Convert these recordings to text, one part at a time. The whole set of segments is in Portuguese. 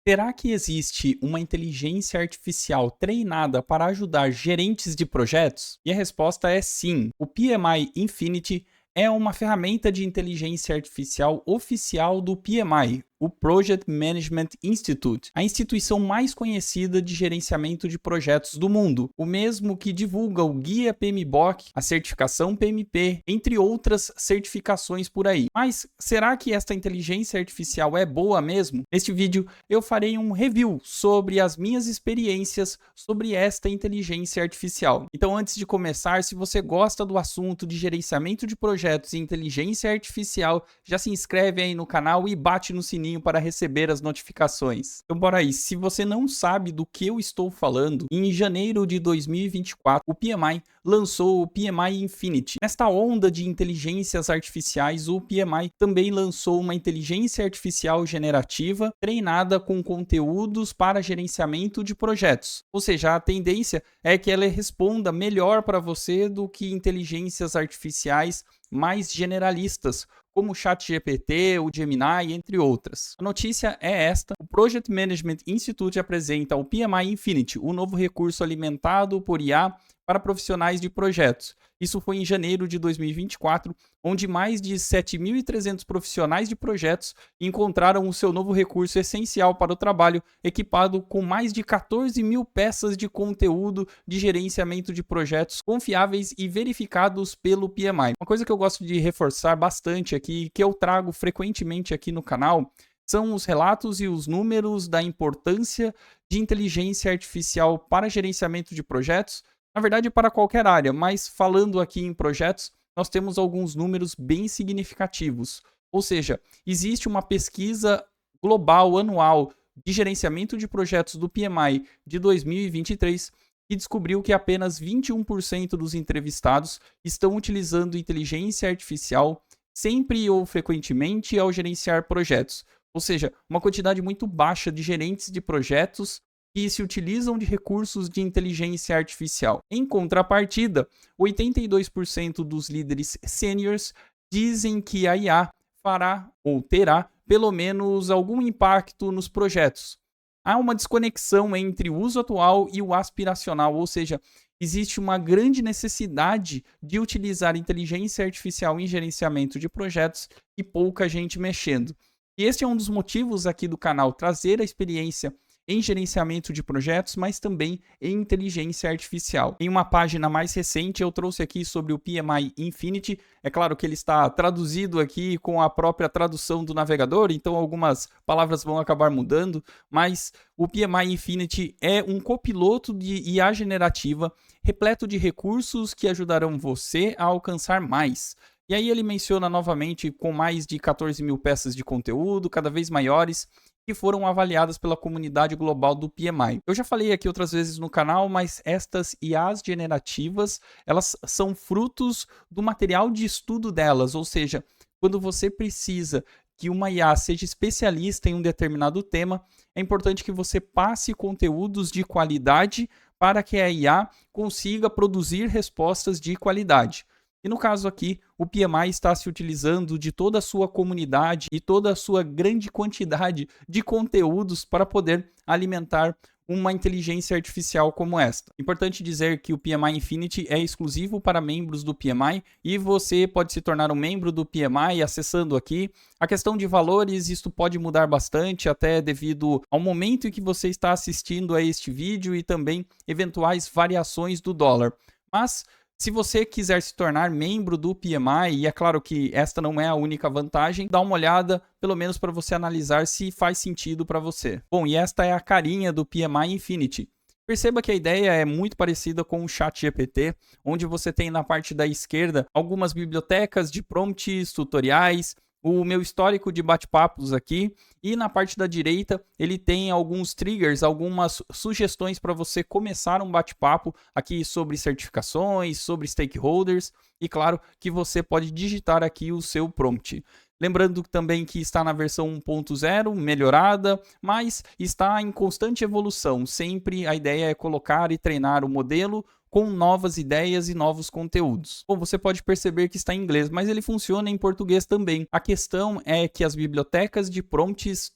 Será que existe uma inteligência artificial treinada para ajudar gerentes de projetos? E a resposta é sim. O PMI Infinity é uma ferramenta de inteligência artificial oficial do PMI, o Project Management Institute, a instituição mais conhecida de gerenciamento de projetos do mundo, o mesmo que divulga o Guia PMBOK, a certificação PMP, entre outras certificações por aí. Mas será que esta inteligência artificial é boa mesmo? Neste vídeo eu farei um review sobre as minhas experiências sobre esta inteligência artificial. Então, antes de começar, se você gosta do assunto de gerenciamento de projetos e inteligência artificial, já se inscreve aí no canal e bate no sininho para receber as notificações. Então bora aí, se você não sabe do que eu estou falando, em janeiro de 2024, o PMI lançou o PMI Infinity. Nesta onda de inteligências artificiais, o PMI também lançou uma inteligência artificial generativa treinada com conteúdos para gerenciamento de projetos. Ou seja, a tendência é que ela responda melhor para você do que inteligências artificiais mais generalistas, como o ChatGPT, o Gemini, entre outras. A notícia é esta: o Project Management Institute apresenta o PMI Infinity, o novo recurso alimentado por IA para profissionais de projetos. Isso foi em janeiro de 2024, onde mais de 7.300 profissionais de projetos encontraram o seu novo recurso essencial para o trabalho, equipado com mais de 14 mil peças de conteúdo de gerenciamento de projetos confiáveis e verificados pelo PMI. Uma coisa que eu gosto de reforçar bastante aqui, que eu trago frequentemente aqui no canal, são os relatos e os números da importância de inteligência artificial para gerenciamento de projetos, na verdade para qualquer área, mas falando aqui em projetos, nós temos alguns números bem significativos. Ou seja, existe uma pesquisa global anual de gerenciamento de projetos do PMI de 2023 que descobriu que apenas 21% dos entrevistados estão utilizando inteligência artificial sempre ou frequentemente ao gerenciar projetos. Ou seja, uma quantidade muito baixa de gerentes de projetos que se utilizam de recursos de inteligência artificial. Em contrapartida, 82% dos líderes sêniores dizem que a IA fará ou terá pelo menos algum impacto nos projetos. Há uma desconexão entre o uso atual e o aspiracional, ou seja, existe uma grande necessidade de utilizar inteligência artificial em gerenciamento de projetos e pouca gente mexendo. E este é um dos motivos aqui do canal, trazer a experiência em gerenciamento de projetos, mas também em inteligência artificial. Em uma página mais recente, eu trouxe aqui sobre o PMI Infinity. É claro que ele está traduzido aqui com a própria tradução do navegador, então algumas palavras vão acabar mudando, mas o PMI Infinity é um copiloto de IA generativa repleto de recursos que ajudarão você a alcançar mais. E aí ele menciona novamente com mais de 14 mil peças de conteúdo, cada vez maiores, que foram avaliadas pela comunidade global do PMI. Eu já falei aqui outras vezes no canal, mas estas IAs generativas, elas são frutos do material de estudo delas, ou seja, quando você precisa que uma IA seja especialista em um determinado tema, é importante que você passe conteúdos de qualidade para que a IA consiga produzir respostas de qualidade. E no caso aqui, o PMI está se utilizando de toda a sua comunidade e toda a sua grande quantidade de conteúdos para poder alimentar uma inteligência artificial como esta. Importante dizer que o PMI Infinity é exclusivo para membros do PMI e você pode se tornar um membro do PMI acessando aqui. A questão de valores, isto pode mudar bastante, até devido ao momento em que você está assistindo a este vídeo e também eventuais variações do dólar. Mas se você quiser se tornar membro do PMI, e é claro que esta não é a única vantagem, dá uma olhada, pelo menos para você analisar se faz sentido para você. Bom, e esta é a carinha do PMI Infinity. Perceba que a ideia é muito parecida com o ChatGPT, onde você tem na parte da esquerda algumas bibliotecas de prompts, tutoriais, o meu histórico de bate-papos aqui, e na parte da direita ele tem alguns triggers, algumas sugestões para você começar um bate-papo aqui sobre certificações, sobre stakeholders, e claro que você pode digitar aqui o seu prompt. Lembrando também que está na versão 1.0, melhorada, mas está em constante evolução. Sempre a ideia é colocar e treinar o modelo com novas ideias e novos conteúdos. Bom, você pode perceber que está em inglês, mas ele funciona em português também. A questão é que as bibliotecas de prompts,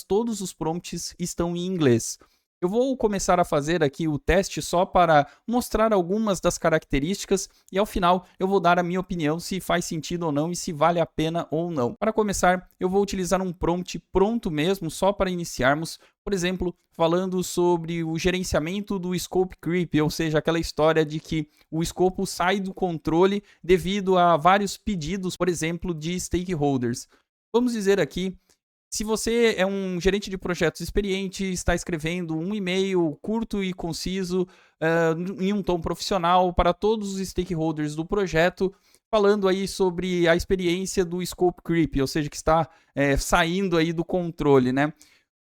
todos os prompts estão em inglês. Eu vou começar a fazer aqui o teste só para mostrar algumas das características e ao final eu vou dar a minha opinião se faz sentido ou não e se vale a pena ou não. Para começar, eu vou utilizar um prompt pronto mesmo, só para iniciarmos, por exemplo, falando sobre o gerenciamento do scope creep, ou seja, aquela história de que o escopo sai do controle devido a vários pedidos, por exemplo, de stakeholders. Vamos dizer aqui, se você é um gerente de projetos experiente, está escrevendo um e-mail curto e conciso, em um tom profissional para todos os stakeholders do projeto, falando aí sobre a experiência do scope creep, ou seja, que está saindo aí do controle, né?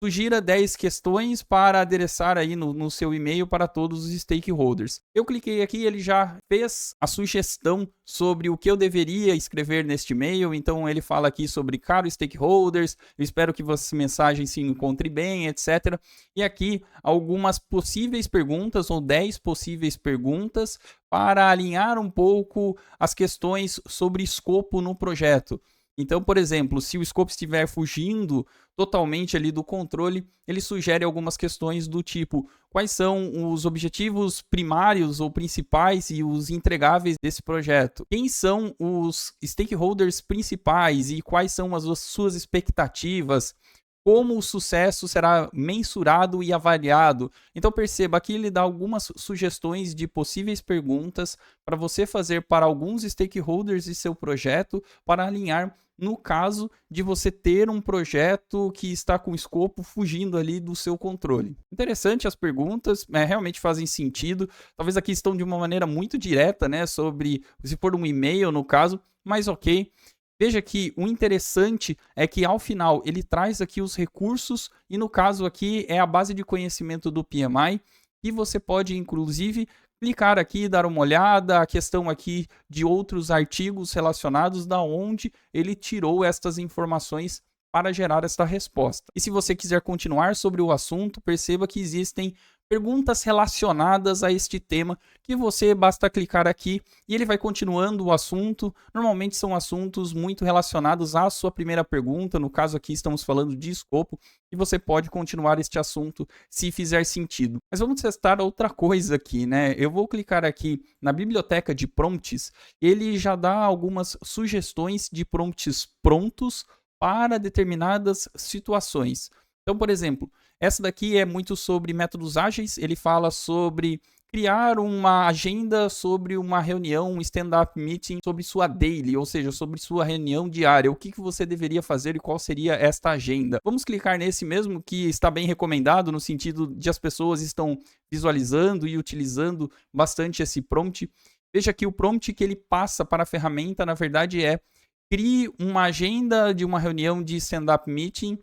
Sugira 10 questões para adereçar aí no seu e-mail para todos os stakeholders. Eu cliquei aqui, ele já fez a sugestão sobre o que eu deveria escrever neste e-mail. Então ele fala aqui sobre caros stakeholders, eu espero que essa mensagem se encontre bem, etc. E aqui algumas possíveis perguntas, ou 10 possíveis perguntas, para alinhar um pouco as questões sobre escopo no projeto. Então, por exemplo, se o escopo estiver fugindo totalmente ali do controle, ele sugere algumas questões do tipo: quais são os objetivos primários ou principais e os entregáveis desse projeto? Quem são os stakeholders principais e quais são as suas expectativas? Como o sucesso será mensurado e avaliado? Então perceba, aqui ele dá algumas sugestões de possíveis perguntas para você fazer para alguns stakeholders de seu projeto, para alinhar no caso de você ter um projeto que está com o escopo fugindo ali do seu controle. Interessante as perguntas, realmente fazem sentido. Talvez aqui estão de uma maneira muito direta, né, sobre se for um e-mail no caso, mas ok. Veja que o interessante é que ao final ele traz aqui os recursos e no caso aqui é a base de conhecimento do PMI e você pode inclusive clicar aqui, dar uma olhada, a questão aqui de outros artigos relacionados da onde ele tirou estas informações para gerar esta resposta. E se você quiser continuar sobre o assunto, perceba que existem perguntas relacionadas a este tema, que você basta clicar aqui e ele vai continuando o assunto. Normalmente são assuntos muito relacionados à sua primeira pergunta, no caso aqui estamos falando de escopo, e você pode continuar este assunto se fizer sentido. Mas vamos testar outra coisa aqui, né? Eu vou clicar aqui na biblioteca de prompts, ele já dá algumas sugestões de prompts prontos para determinadas situações. Então, por exemplo, essa daqui é muito sobre métodos ágeis, ele fala sobre criar uma agenda sobre uma reunião, um stand-up meeting, sobre sua daily, ou seja, sobre sua reunião diária, o que você deveria fazer e qual seria esta agenda. Vamos clicar nesse mesmo, que está bem recomendado, no sentido de as pessoas estão visualizando e utilizando bastante esse prompt. Veja que o prompt que ele passa para a ferramenta, na verdade, é: crie uma agenda de uma reunião de stand-up meeting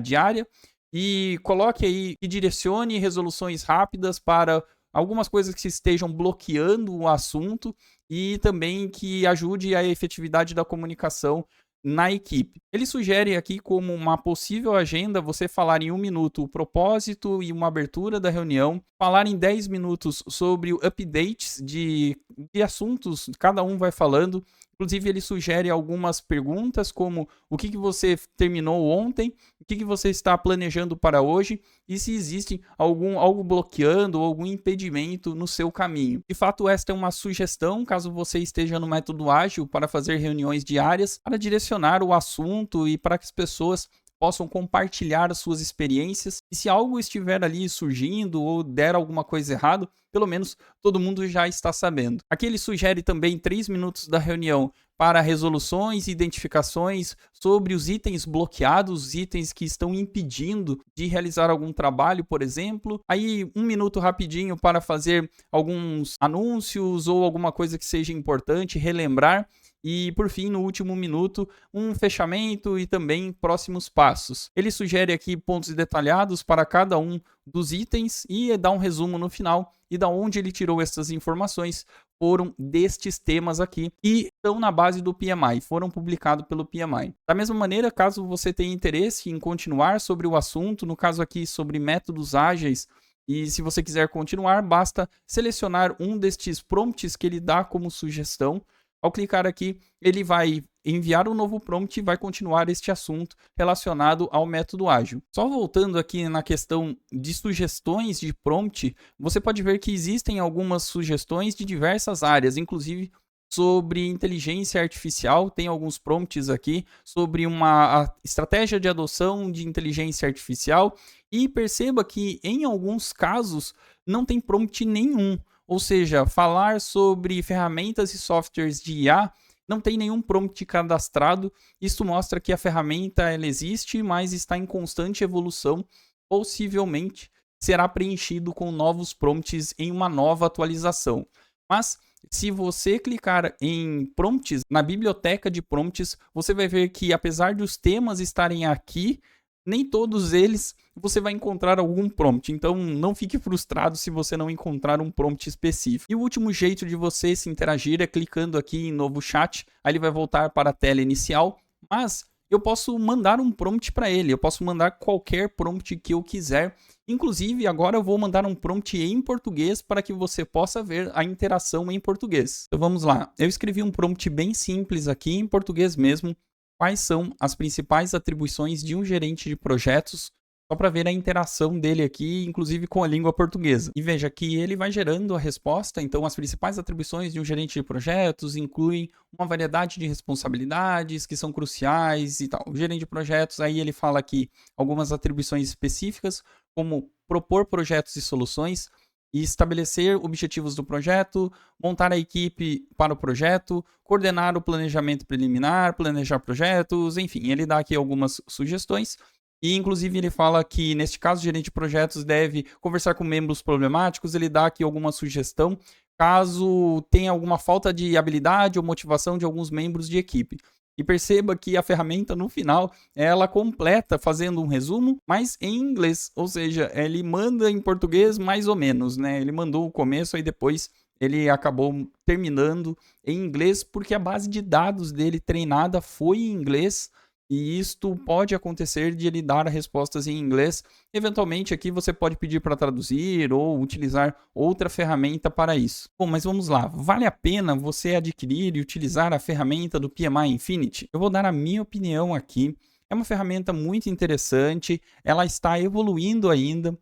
diária e coloque aí e direcione resoluções rápidas para algumas coisas que estejam bloqueando o assunto e também que ajude a efetividade da comunicação na equipe. Ele sugere aqui como uma possível agenda você falar em 1 minuto o propósito e uma abertura da reunião, falar em 10 minutos sobre updates de assuntos, cada um vai falando. Inclusive, ele sugere algumas perguntas, como o que você terminou ontem, o que você está planejando para hoje e se existe algo bloqueando ou algum impedimento no seu caminho. De fato, esta é uma sugestão, caso você esteja no método ágil para fazer reuniões diárias, para direcionar o assunto e para que as pessoas possam compartilhar as suas experiências. E se algo estiver ali surgindo ou der alguma coisa errada, pelo menos todo mundo já está sabendo. Aqui ele sugere também 3 minutos da reunião para resoluções e identificações sobre os itens bloqueados, os itens que estão impedindo de realizar algum trabalho, por exemplo. Aí 1 minuto rapidinho para fazer alguns anúncios ou alguma coisa que seja importante, relembrar. E, por fim, no último minuto, um fechamento e também próximos passos. Ele sugere aqui pontos detalhados para cada um dos itens e dá um resumo no final. E da onde ele tirou essas informações foram destes temas aqui e estão na base do PMI, foram publicados pelo PMI. Da mesma maneira, caso você tenha interesse em continuar sobre o assunto, no caso aqui sobre métodos ágeis, E se você quiser continuar, basta selecionar um destes prompts que ele dá como sugestão. Ao clicar aqui, ele vai enviar um novo prompt e vai continuar este assunto relacionado ao método ágil. Só voltando aqui na questão de sugestões de prompt, você pode ver que existem algumas sugestões de diversas áreas, inclusive sobre inteligência artificial. Tem alguns prompts aqui sobre uma estratégia de adoção de inteligência artificial, e perceba que em alguns casos não tem prompt nenhum. Ou seja, falar sobre ferramentas e softwares de IA não tem nenhum prompt cadastrado. Isso mostra que a ferramenta ela existe, mas está em constante evolução. Possivelmente será preenchido com novos prompts em uma nova atualização. Mas se você clicar em prompts, na biblioteca de prompts, você vai ver que apesar dos temas estarem aqui, nem todos eles você vai encontrar algum prompt. Então não fique frustrado se você não encontrar um prompt específico. E o último jeito de você se interagir é clicando aqui em novo chat. Aí ele vai voltar para a tela inicial, mas eu posso mandar um prompt para ele. Eu posso mandar qualquer prompt que eu quiser. Inclusive, agora eu vou mandar um prompt em português para que você possa ver a interação em português. Então vamos lá. Eu escrevi um prompt bem simples aqui em português mesmo. Quais são as principais atribuições de um gerente de projetos? Só para ver a interação dele aqui, inclusive com a língua portuguesa. E veja que ele vai gerando a resposta. Então, as principais atribuições de um gerente de projetos incluem uma variedade de responsabilidades que são cruciais e tal. O gerente de projetos, aí ele fala aqui algumas atribuições específicas, como propor projetos e soluções, e estabelecer objetivos do projeto, montar a equipe para o projeto, coordenar o planejamento preliminar, planejar projetos, enfim, ele dá aqui algumas sugestões. E, inclusive, ele fala que, neste caso, o gerente de projetos deve conversar com membros problemáticos. Ele dá aqui alguma sugestão caso tenha alguma falta de habilidade ou motivação de alguns membros de equipe. E perceba que a ferramenta, no final, ela completa fazendo um resumo, mas em inglês. Ou seja, ele manda em português mais ou menos, né? Ele mandou o começo, aí depois ele acabou terminando em inglês, porque a base de dados dele treinada foi em inglês. E isto pode acontecer de ele dar respostas em inglês. Eventualmente aqui você pode pedir para traduzir ou utilizar outra ferramenta para isso. Bom, mas vamos lá. Vale a pena você adquirir e utilizar a ferramenta do PMI Infinity? Eu vou dar a minha opinião aqui. É uma ferramenta muito interessante. Ela está evoluindo ainda.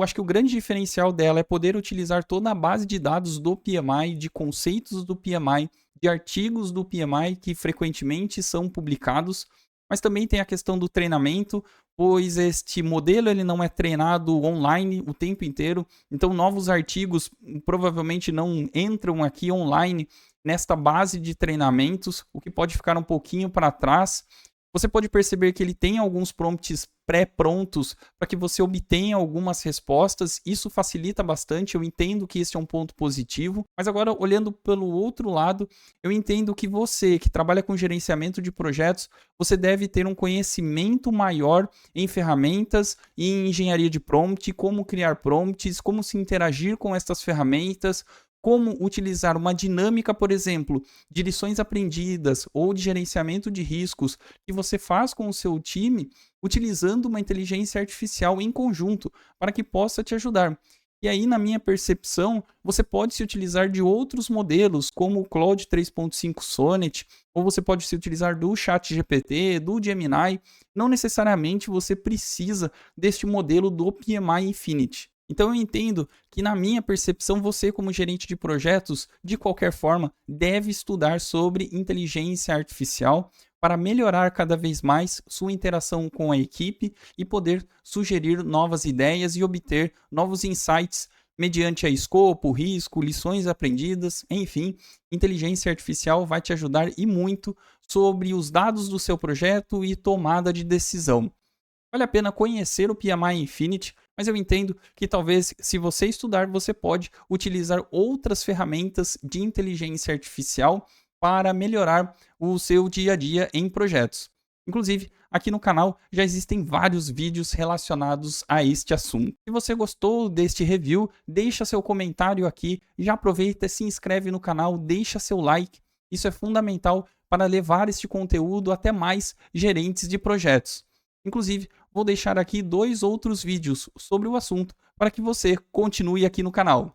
Acho que o grande diferencial dela é poder utilizar toda a base de dados do PMI, de conceitos do PMI, de artigos do PMI que frequentemente são publicados. Mas também tem a questão do treinamento, pois este modelo ele não é treinado online o tempo inteiro. Então, novos artigos provavelmente não entram aqui online nesta base de treinamentos, o que pode ficar um pouquinho para trás. Você pode perceber que ele tem alguns prompts pré-prontos para que você obtenha algumas respostas. Isso facilita bastante, eu entendo que esse é um ponto positivo. Mas agora, olhando pelo outro lado, eu entendo que você, que trabalha com gerenciamento de projetos, você deve ter um conhecimento maior em ferramentas e em engenharia de prompt, como criar prompts, como se interagir com estas ferramentas, como utilizar uma dinâmica, por exemplo, de lições aprendidas ou de gerenciamento de riscos que você faz com o seu time, utilizando uma inteligência artificial em conjunto para que possa te ajudar. E aí, na minha percepção, você pode se utilizar de outros modelos, como o Claude 3.5 Sonnet, ou você pode se utilizar do ChatGPT, do Gemini. Não necessariamente você precisa deste modelo do PMI Infinity. Então eu entendo que, na minha percepção, você, como gerente de projetos, de qualquer forma, deve estudar sobre inteligência artificial para melhorar cada vez mais sua interação com a equipe e poder sugerir novas ideias e obter novos insights mediante a escopo, risco, lições aprendidas, enfim, inteligência artificial vai te ajudar e muito sobre os dados do seu projeto e tomada de decisão. Vale a pena conhecer o PMI Infinity, mas eu entendo que talvez, se você estudar, você pode utilizar outras ferramentas de inteligência artificial para melhorar o seu dia a dia em projetos. Inclusive, aqui no canal já existem vários vídeos relacionados a este assunto. Se você gostou deste review, deixa seu comentário aqui, já aproveita, se inscreve no canal, deixa seu like. Isso é fundamental para levar este conteúdo até mais gerentes de projetos. Inclusive, vou deixar aqui 2 outros vídeos sobre o assunto para que você continue aqui no canal.